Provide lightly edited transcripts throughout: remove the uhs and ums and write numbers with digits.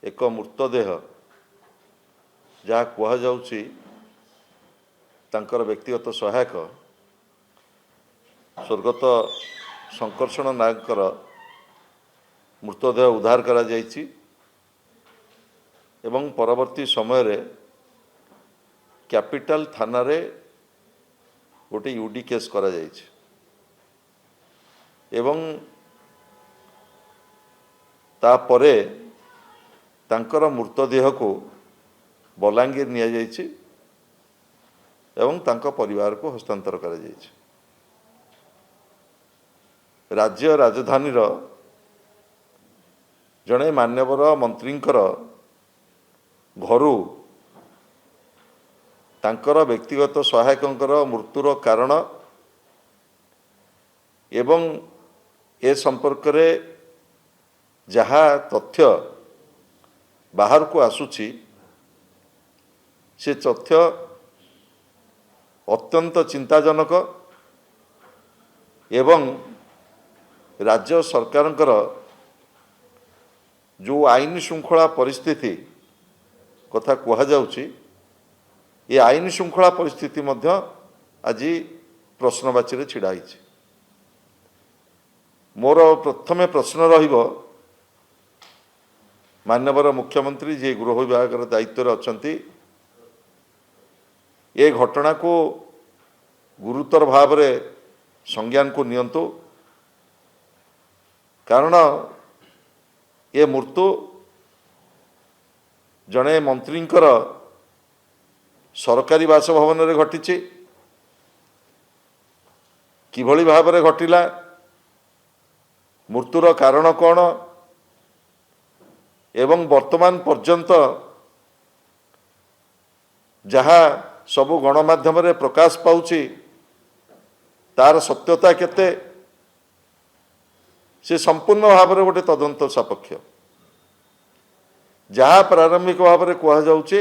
एक मृतदेह जहाँ कहुच्छी व्यक्तिगत सहायक स्वर्गत शंकरषण नायकर मृतदेह उद्धार करा जायछि एवं परवर्ती समय रे कैपिटल थाना रे गोटे यूडी केस करा जायछि एवं तापरे तांकर मृतदेह को बलांगीर निया जायछि एवं तांका परिवार को हस्तांतर करा जायछि। राज्य राजधानी जड़े मान्यवर मंत्रींकर घरू तांकर व्यक्तिगत सहायकंकर मृत्युर कारण एवं ए संपर्क रे जहा तथ्य बाहर को आसुची से तथ्य अत्यंत चिंताजनक एवं राज्य सरकारंकर जो आईन श्रृंखला परिस्थिति कथा कहा जाउची ये आईन श्रृंखला परिस्थिति मध्य आज प्रश्नवाची छिड़ा होइछि। मोर प्रथमे प्रश्न रहिबो मान्यवर मुख्यमंत्री जे गृह विभाग दायित्व अछंती ये घटना को गुरुतर भाव रे संज्ञान को नियंतु कारण ये मृत्यु जड़े मंत्रींकर सरकारी बासभवन रे घटी किभली भाव रे घटिला मृत्युर कारण कौन एवं वर्तमान पर्यंत जहा सबु गणमाध्यम रे प्रकाश पाउची तार सत्यता केते से संपूर्ण भाव में गोटे तदंत सापेक्ष जहाँ प्रारंभिक भाव में कह जाउची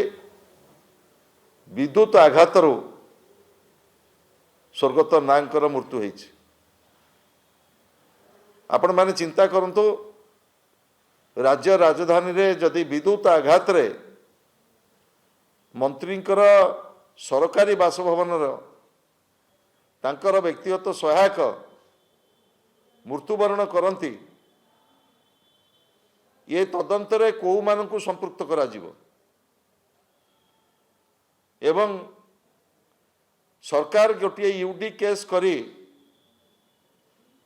विद्युत आघात स्वर्गत नायकर मृत्यु होइछि। आपण माने चिंता करंतु राज्य राजधानी रे जदि विद्युत आघात रे मंत्रींकर सरकारी बासभवन तांकर व्यक्तिगत सहायक मृत्युवरण करती ये तदंतरे कौ मानकु संपृक्त करा जिवो एवं सरकार गोटे यूडी केस करी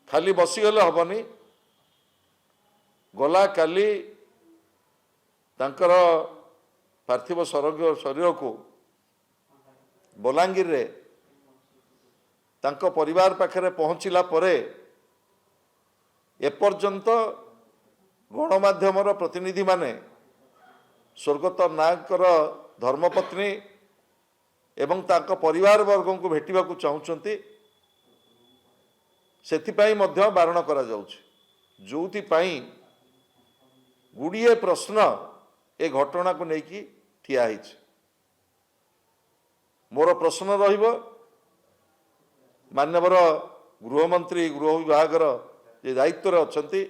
खाली बसीगले हबनी गला काली तांकर पार्थिव शरीर को बलांगीर रे तांको परिवार पाखरे पहुंचला परे एपर्यंत गणमाध्यम प्रतिनिधि माने स्वर्गत नायकर धर्मपत्नी एवं तांको परिवार वर्ग को भेटिबा को चाहूचंती सेथिपाई मध्य बारण करा जाउछि जोथि पाई गुड़िए प्रश्न ए घटना को लेकिन ठिया होइछि। मोर प्रश्न रहिबो मान्यवर गृहमंत्री गृह विभाग जे दायित्व अछंती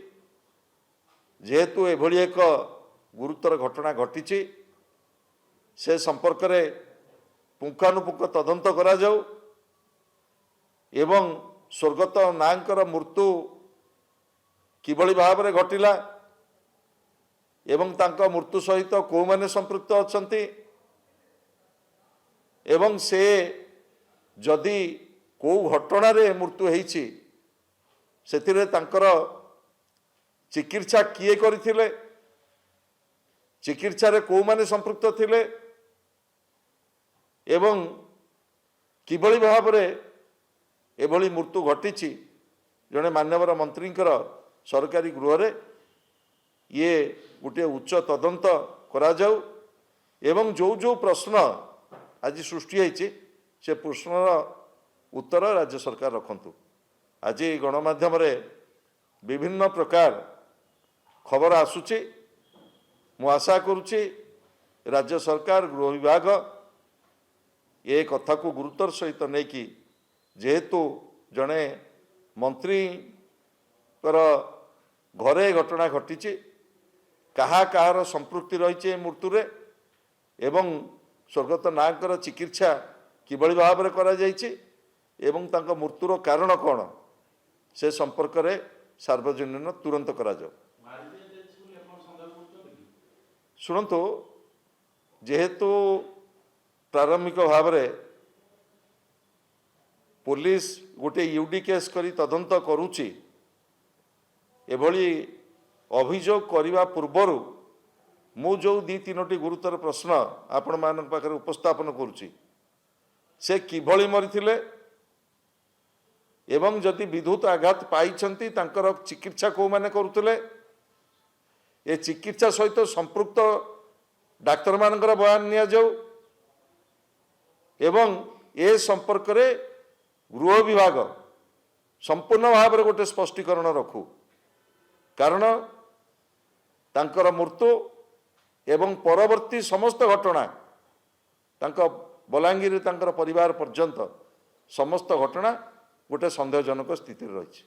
जेहेतु एभली एक गुरुतर घटना घटी से संपर्क रे पुंखानुपुंख तदंत करा जाऊ एवं स्वर्गत नायकर मृत्यु किभली भाव में घटिला एवं तांका मृत्यु सहित को माने संपृक्त अछंती एवं से जदि को घटना रे मृत्यु होइछि सेतिरे तांकर चिकित्सा किए करथिले चिकित्सा रे को माने संपृक्त थिले एवं किभली भाव रे एभली मृत्यु घटिछि जने मान्यवर मंत्रींकर सरकारी गृह रे ये गोटे उच्च तदंत करा जाऊ एवं जो जो प्रश्न आज सृष्टि होइछि से प्रश्नर उत्तर राज्य सरकार रखंतु। आज गणमाध्यम रे विभिन्न प्रकार खबर आसुची मु आशा करुची राज्य सरकार गृह विभाग ये कथा को गुरुतर सहित नहीं कि जेहेतु जड़े मंत्री घरे घटना घटी କାହାର ସମ୍ପୃକ୍ତି ରହିଛି ଏ ମୃତ୍ୟୁରେ ଏବଂ ସ୍ୱର୍ଗତ ନାୟକଙ୍କର ଚିକିତ୍ସା କିଭଳି ଭାବରେ କରାଯାଇଛି ଏବଂ ତାଙ୍କ ମୃତ୍ୟୁର କାରଣ କ'ଣ ସେ ସମ୍ପର୍କରେ ସାର୍ବଜନୀନ ତୁରନ୍ତ କରାଯାଉ। ଶୁଣନ୍ତୁ, ଯେହେତୁ ପ୍ରାରମ୍ଭିକ ଭାବରେ पुलिस गोटे यूडी केस करी तदंत करुची एभली अभियोग करने पूर्वर मु जो दी तीनोटी गुरुतर प्रश्न आपण मान पाखे उपस्थापन करुची से किभली मरीथिले एवं जदि विद्युत आघात पाइछंती तांकर चिकित्सा को माने करुतले ए चिकित्सा सहित संपृक्त डाक्तर मानकर बयान निया जाऊ एवं ए संपर्क रे गृह विभाग संपूर्ण भाव में गोटे स्पष्टीकरण रखू कारण तांकर मृत्यु एवं परवर्ती समस्त घटना तांका बलांगीर तांकर परिवार पर्यंत समस्त घटना गोटे सन्देहजनक स्थिति रही।